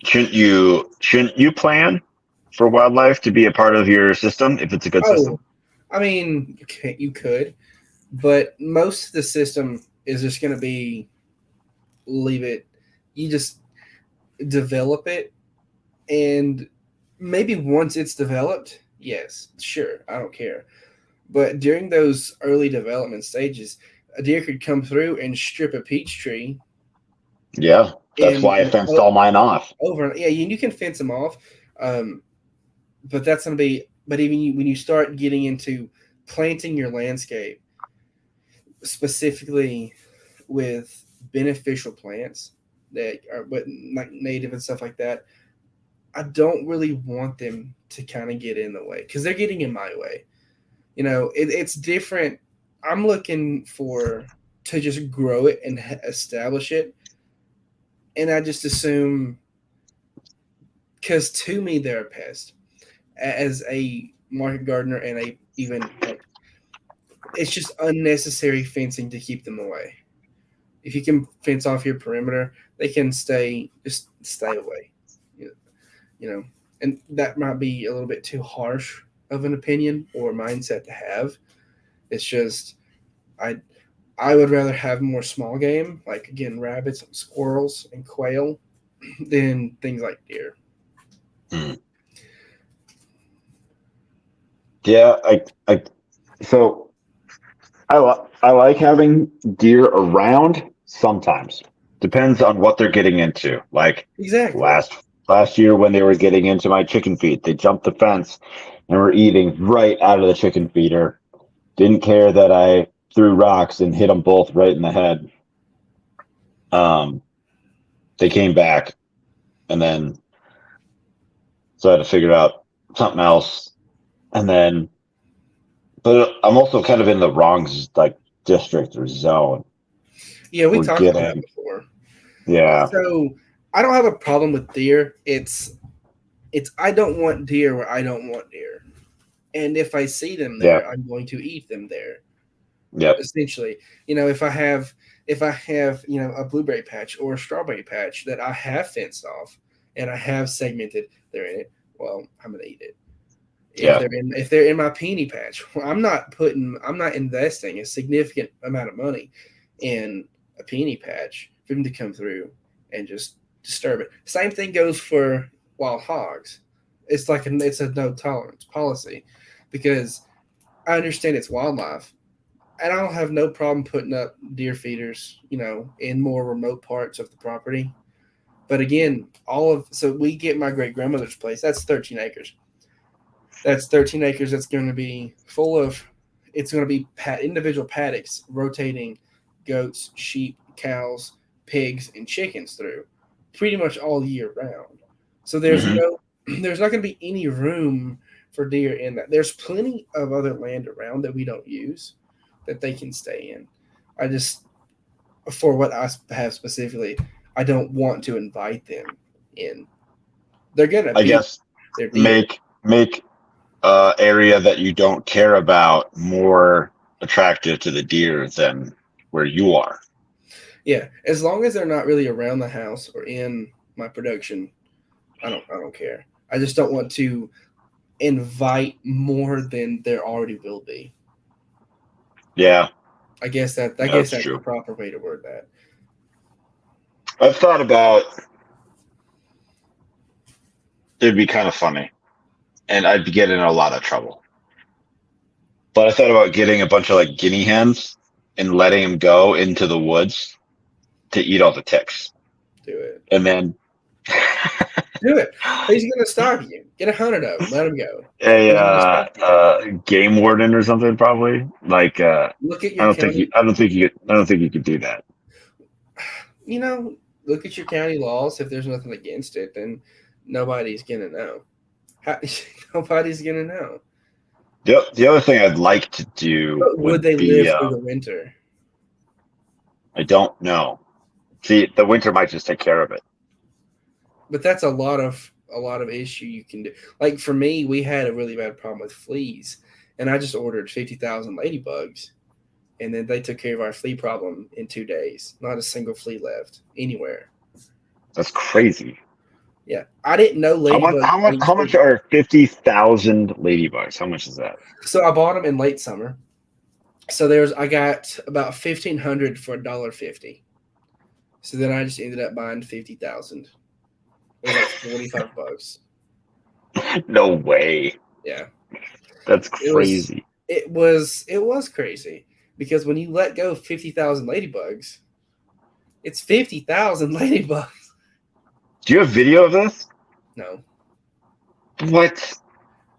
shouldn't you plan for wildlife to be a part of your system if it's a good system? Oh, I mean, you could, but most of the system is just going to be leave it. You just develop it, and maybe once it's developed, yes, sure, I don't care. But during those early development stages, a deer could come through and strip a peach tree Yeah, that's and why I fenced all mine off. over. Yeah, you can fence them off, um, but that's going to be. But even when you start getting into planting your landscape specifically with beneficial plants that are but like native and stuff like that, I don't really want them to kind of get in the way because they're getting in my way. It's different. I'm looking for to just grow it and establish it, and I just assume because to me they're a pest as a market gardener and a even like it's just unnecessary fencing to keep them away. If you can fence off your perimeter, they can stay away. You you know, and that might be a little bit too harsh of an opinion or mindset to have. It's just I I would rather have more small game, like again rabbits, squirrels, and quail, than things like deer. Hmm. Yeah, so I like having deer around sometimes. Depends on what they're getting into. Like Exactly. last last year when they were getting into my chicken feed, they jumped the fence and were eating right out of the chicken feeder. Didn't care that I threw rocks and hit them both right in the head. Um, they came back, and then so I had to figure out something else. And then, but I'm also kind of in the wrong like district or zone. Yeah, we We're talked about that getting, before. yeah, So I don't have a problem with deer. It's I don't want deer where I don't want deer. And if I see them yeah, there, I'm going to eat them there. yep, Essentially, if I have a blueberry patch or a strawberry patch that I have fenced off and I have segmented they're in it, well, I'm gonna eat it. yeah, If they're in my peony patch, well, I'm not investing a significant amount of money in a peony patch for them to come through and just disturb it. Same thing goes for wild hogs. It's a no tolerance policy because I understand it's wildlife, and I don't have no problem putting up deer feeders, in more remote parts of the property. But again, so we get my great grandmother's place. That's 13 acres. That's 13 acres. That's going to be full of. It's going to be individual paddocks rotating goats, sheep, cows, pigs, and chickens through, pretty much all year round. So hmm there's not going to be any room for deer in that. There's plenty of other land around that we don't use that they can stay in. I just, for what I have specifically, I don't want to invite them in. They're gonna I be guess their deer. make area that you don't care about more attractive to the deer than where you are. Yeah, as long as they're not really around the house or in my production, I don't care. I just don't want to invite more than there already will be. Yeah, I yeah, guess that's that's the true. proper way to word that. I've thought about it'd be kind of funny, and I'd be getting in a lot of trouble. But I thought about getting a bunch of like guinea hens and letting them go into the woods to eat all the ticks, Do it. and then Do it. Who's gonna stop you? Get 100 of them. Let them go. a Who's gonna stop you? game warden or something probably. Like Look at your county. I don't think you could do that. You know, look at your county laws. If there's nothing against it, then nobody's gonna know. How, nobody's gonna know. The other thing I'd like to do But would would they be live through the winter? I don't know. See, the winter might just take care of it. But that's a lot of issue you can do. Like for me, we had a really bad problem with fleas, and I just ordered 50,000 ladybugs, and then they took care of our flea problem in 2 days. Not a single flea left anywhere. That's crazy. Yeah, I didn't know How much? ladybugs. How much are 50,000 ladybugs? How much is that? So I bought them in late summer. So I got about 1,500 for $1.50. So then I just ended up buying 50,000. It was like $45. No way. Yeah, That's it was. crazy. It was crazy because when you let go 50,000 ladybugs, it's 50,000 ladybugs. Do you have video of this? No. What?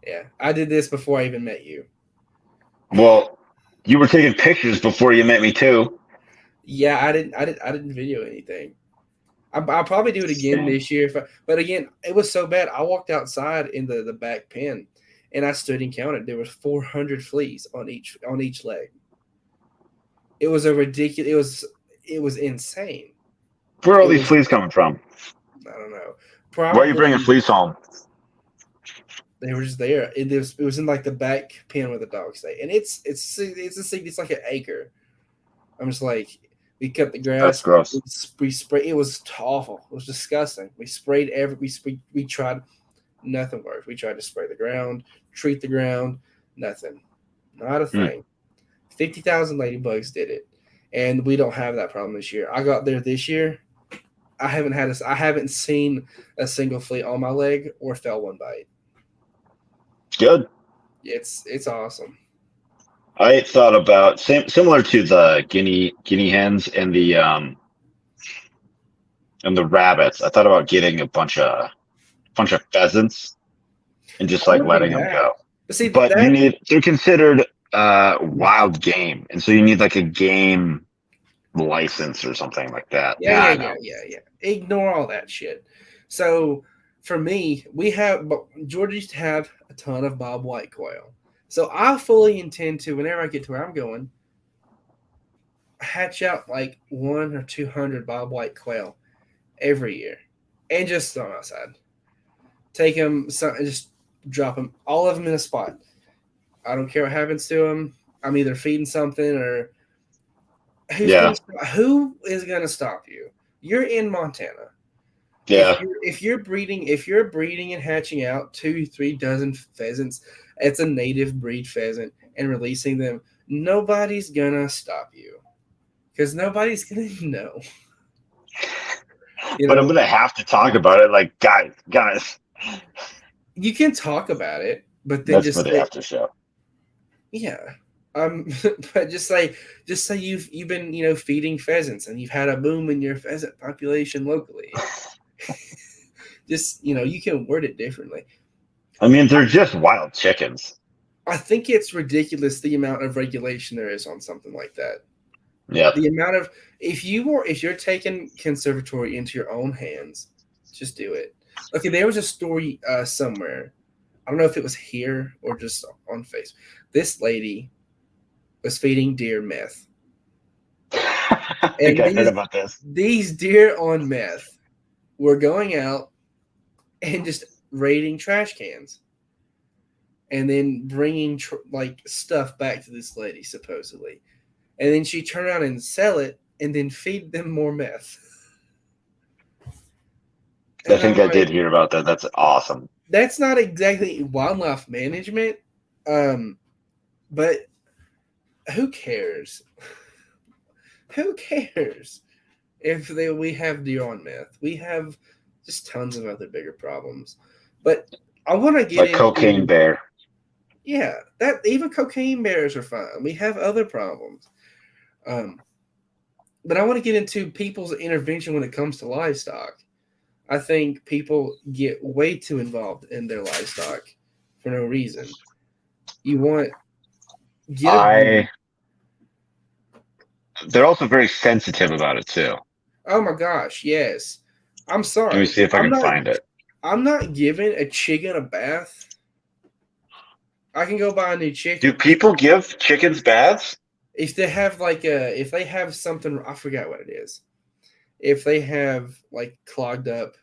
Yeah, I did this before I even met you. Well, you were taking pictures before you met me too. Yeah, I didn't video anything. I'll probably do it again this year. But again, it was so bad. I walked outside in the back pen, and I stood and counted. There was 400 fleas on each leg. It was a ridiculous. It was insane. Where are all It these was. fleas coming from? I don't know. Why are you bringing Probably fleas home? they were just there. It was in like the back pen where the dogs stay, and it's like an acre. I'm just like, we cut the That's grass. gross. We spray. It was awful. It was disgusting. We sprayed we tried. Nothing worked. We tried to spray the ground, treat the ground. Nothing. Not a Hmm. thing. 50,000 ladybugs did it, and we don't have that problem this year. I got there this year. I haven't seen a single flea on my leg or felt one bite. Good. It's awesome. I thought about similar to the guinea hens and the rabbits. I thought about getting a bunch of pheasants and just I like would do letting them that. go. But see But that. they're considered wild game, and so you need like a game license or something like that. Yeah, Yeah, yeah, I yeah, know. yeah, yeah. Ignore all that shit. So for me, Georgia used to have a ton of Bob White quail. So I fully intend to, whenever I get to where I'm going, hatch out like 1 or 200 Bob White quail every year, and just throw them outside. Take them, just drop them, all of them in a spot. I don't care what happens to them. I'm either feeding something or Yeah, who is gonna stop you? You're in Montana. If yeah. you're breeding and hatching out 2-3 dozen pheasants, it's a native breed pheasant, and releasing them, nobody's gonna stop you because nobody's gonna know. You But I'm know, gonna have to talk about it. Like, guys, you can talk about it, but then that's for just the say, after show. yeah. But just say you've been feeding pheasants and you've had a boom in your pheasant population locally. Just you can word it differently. I mean, they're just wild chickens. I think it's ridiculous the amount of regulation there is on something like that. Yep. The amount of if you're taking conservatory into your own hands, just do it. Okay, there was a story somewhere. I don't know if it was here or just on Facebook. This lady was feeding deer meth, I think and I heard these about this. these deer on meth were going out and just raiding trash cans, and then bringing like stuff back to this lady supposedly, and then she turn around and sell it, and then feed them more meth. I And I'm think I did like, hear about that. That's awesome. that's not exactly wildlife management, but who cares? Who cares if we have deer on meth? We have just tons of other bigger problems. But I want to get Like cocaine into, bear. yeah, that even cocaine bears are fine. We have other problems. Um, but I want to get into people's intervention when it comes to livestock. I think people get way too involved in their livestock for no reason. You want get a breed. I. They're also very sensitive about it too. Oh my gosh, yes. I'm Let me sorry. see if I I'm can not find it. I'm not giving a chicken a bath. I can go buy a new Do chicken. people give chickens baths? If they have if they have something, I forgot what it is. If they have like clogged up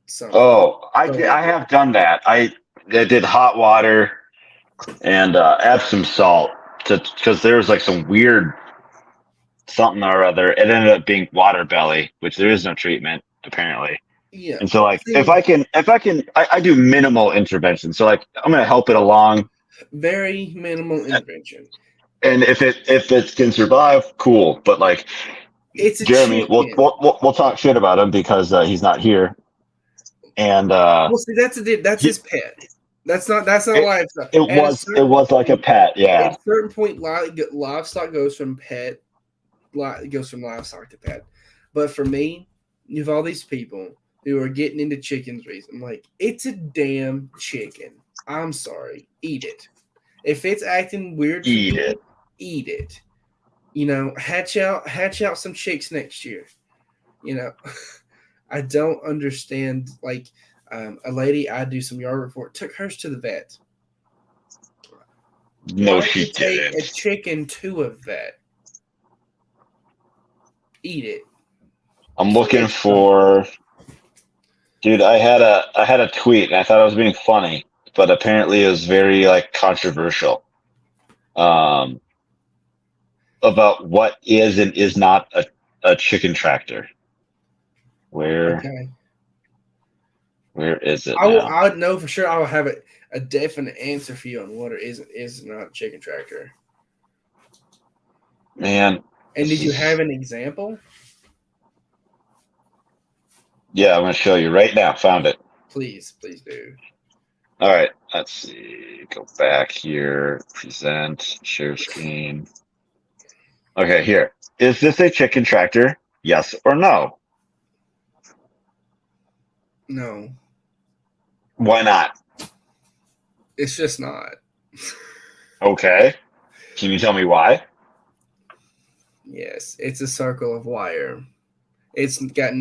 something. Oh, I have done that. I did hot water and add some salt because there was like some weird something or other. It ended up being water belly, which there is no treatment apparently. Yeah. And so like See, I do minimal intervention. So like I'm gonna help it along, very minimal intervention. and if it can survive, cool. But like It's a Jeremy, chicken. we'll talk shit about him because he's not here, and Well, see, that's he, his pet. That's not it livestock. it was like a pet, At yeah. a certain point, livestock goes from it goes from livestock to pet. But for me, you have all these people who are getting into chickens. I'm like, it's a damn chicken. I'm sorry, eat it. If it's acting weird for Eat you, it. eat it. Hatch out some chicks next year. You know, I don't understand. Like, a lady I do some yard work for took hers to the vet. Why No, would you she take a didn't. chicken to a vet? Eat it. I'm looking Finish them. for dude. I had a tweet, and I thought I was being funny, but apparently it was very like controversial. Um, about what is and is not a chicken tractor. Where Okay. where is it now? I would know for sure. I will have a definite answer for you on what it is not a chicken tractor. Man, And this did you have is an example? yeah. I'm gonna show you right now. Found it. Please do. All right. Let's see. Go back here. Present. Share screen. Okay, here. Is this a chicken tractor? Yes or no? No, Why not? it's just not. Okay. Can you tell me why? Yes, it's a circle of wire. It's got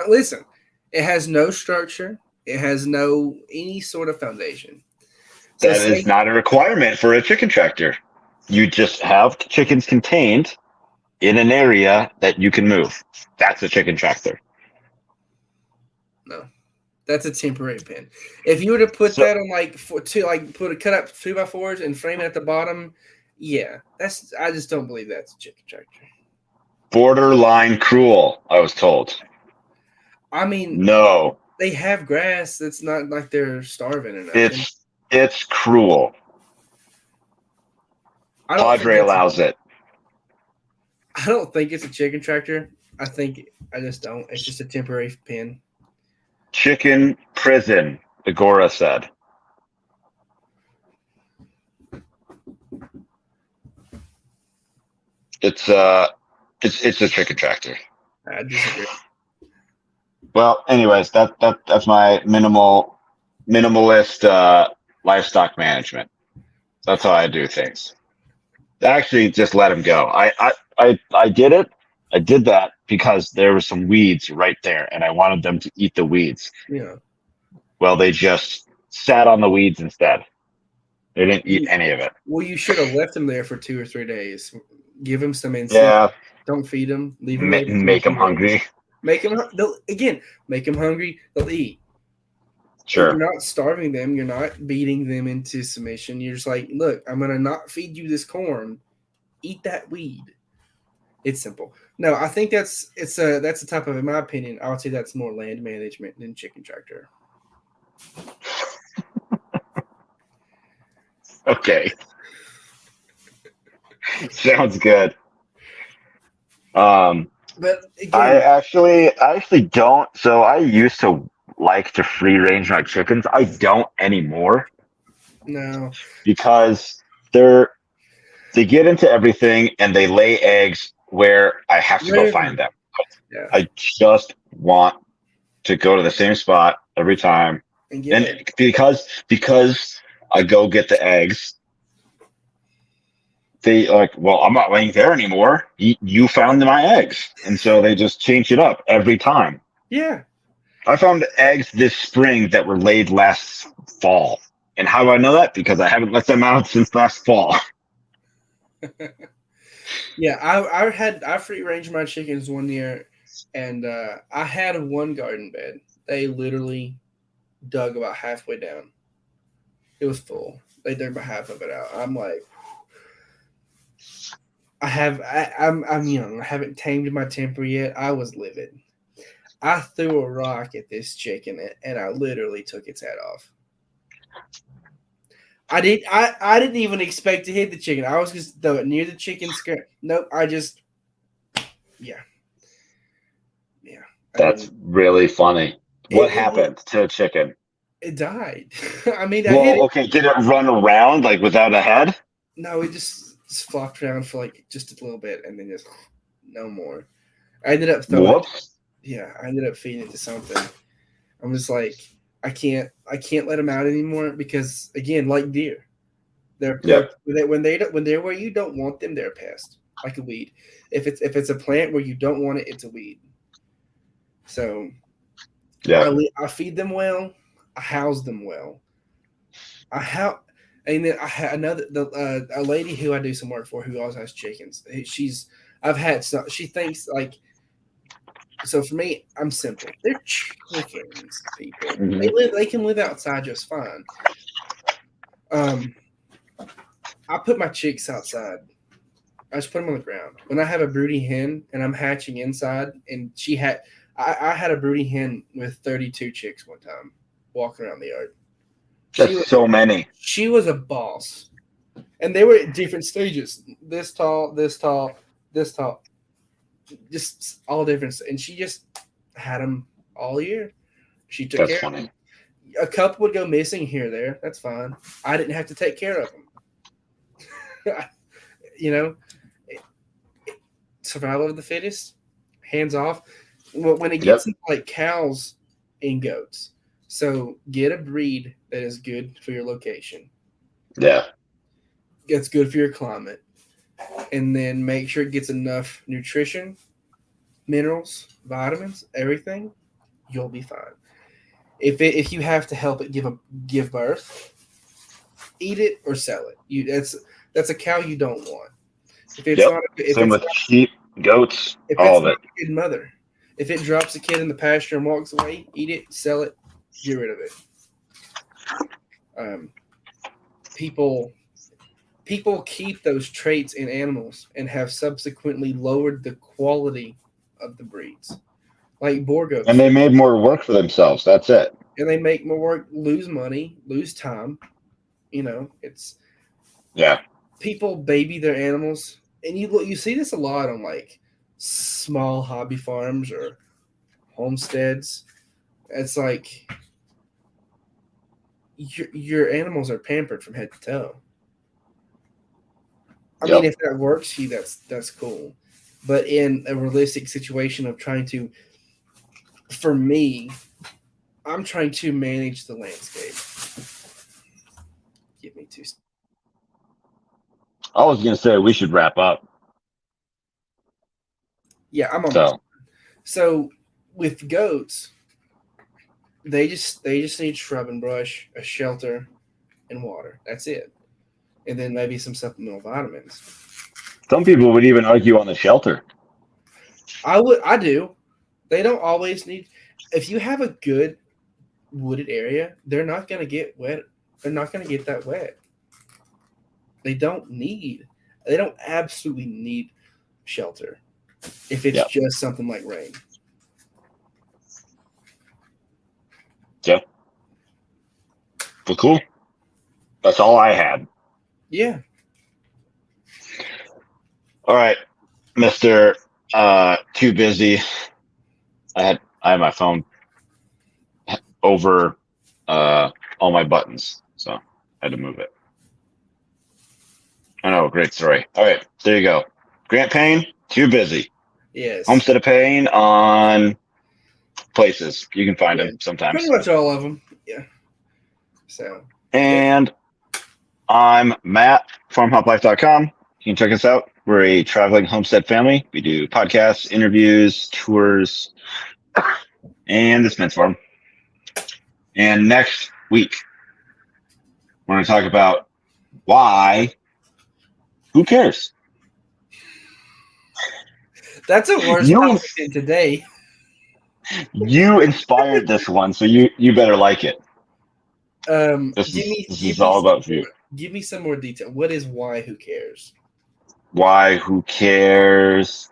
listen. It has no structure. It has no any sort of foundation. So That is say not a requirement for a chicken tractor. You just have chickens contained in an area that you can move. That's a chicken tractor. no. That's a temporary pin. If you were to put So that on put a cut up 2x4s and frame it at the bottom, yeah, that's I just don't believe that's a chicken tractor. borderline cruel, I was told. I mean, No, they have grass. It's not like they're starving or nothing. it's cruel. I don't think Padre that's allows it. I don't think it's a chicken tractor. I just don't. It's just a temporary pin. Chicken prison, Agora said. It's it's a chicken tractor. I disagree. Well, anyways, that's my minimalist livestock management. That's how I do things. Actually, just let him go. I did it. I did that because there were some weeds right there, and I wanted them to eat the weeds. Yeah. Well, they just sat on the weeds instead. They didn't eat You, any of it. well, you should have left them there for 2 or 3 days. Give them some insect. Yeah, Don't feed them. Leave them there for two or make them three days. hungry. Make them. They'll again. Make them hungry. They'll eat. You're Sure. not starving them. You're not beating them into submission. You're just like, look, I'm gonna not feed you this corn. Eat that weed. It's simple. No, I think that's the type of, in my opinion, I would say that's more land management than chicken tractor. Okay. Sounds good. But again, I actually don't. So I used to like to free range my chickens. I don't anymore no, because they get into everything and they lay eggs where I have to go find rarely. them. Yeah, I just want to go to the same spot every time. and get And it. because I go get the eggs, they like, well, I'm not laying there anymore. You found my eggs. And so they just change it up every time. Yeah, I found eggs this spring that were laid last fall. And how do I know that? Because I haven't let them out since last fall. yeah. I free range my chickens one year, and I had one garden bed. They literally dug about halfway down. It was full. They threw about half of it out. I'm like, I'm young. I haven't tamed my temper yet. I was livid. I threw a rock at this chicken and I literally took its head off. I didn't even expect to hit the chicken. I was just throw it near the chicken skirt. Nope. Yeah. That's really funny. What happened to a chicken? It died. I mean, I hit Well, it. okay, did it run around like without a head? No, it just flopped around for like just a little bit and then just no more. I ended up throwing. Whoops. I ended up feeding it to something. I'm just like, I can't let them out anymore because again, like deer, they're when they're where you don't want them, they're a pest, like a weed. If it's a plant where you don't want it, it's a weed. So, I feed them well, I house them well. And then I had a lady who I do some work for who also has chickens. She thinks like. So for me, I'm simple. They're chickens, people. Mm-hmm. They can live outside just fine. I put my chicks outside. I just put them on the ground. When I have a broody hen and I'm hatching inside, and I had a broody hen with 32 chicks one time walking around the yard. That's so many. She was a boss, and they were at different stages. This tall, this tall, this tall. Just all different, and she just had them all year. She took care of them. A couple would go missing here or there. That's fine. I didn't have to take care of them. Survival of the fittest. Hands off. When it gets into like cows and goats, so get a breed that is good for your location. Yeah, That's good for your climate. And then make sure it gets enough nutrition, minerals, vitamins, everything. You'll be fine. If you have to help it give birth, eat it or sell it. That's a cow you don't want. Same with sheep, goats, all of it. A good mother. If it drops a kid in the pasture and walks away, eat it, sell it, get rid of it. People keep those traits in animals and have subsequently lowered the quality of the breeds. Like boar goats. And they made more work for themselves. That's it. And they make more work, lose money, lose time. It's people baby their animals. And you see this a lot on like small hobby farms or homesteads. It's like your animals are pampered from head to toe. I mean, if that works for you, that's cool. But in a realistic situation of for me, I'm trying to manage the landscape. Give me 2 seconds. I was going to say we should wrap up. Yeah, I'm almost. So with goats, they just need shrub and brush, a shelter, and water. That's it. And then maybe some supplemental vitamins. Some people would even argue on the shelter. I do. They don't always need. If you have a good wooded area, they're not going to get wet. They're not going to get that wet. They don't absolutely need shelter if it's just something like rain. Yeah. Well, cool. That's all I had. Yeah. All right, Mr. Too busy. I had my phone over all my buttons, so I had to move it. I know, great story. All right, there you go. Grant Payne, Too busy. Yes. Homestead of Payne on places. You can find them sometimes. Pretty much all of them. Yeah. So. And I'm Matt, farmhoplife.com. You can check us out. We're a traveling homestead family. We do podcasts, interviews, tours, and the Smith Farm. And next week, we're going to talk about why. Who cares? That's a worse topic than today. You inspired this one, so you better like it. This is all about you. Give me some more detail. What is why? Who cares? Why? Who cares?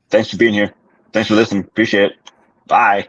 Thanks for being here. Thanks for listening. Appreciate it. Bye.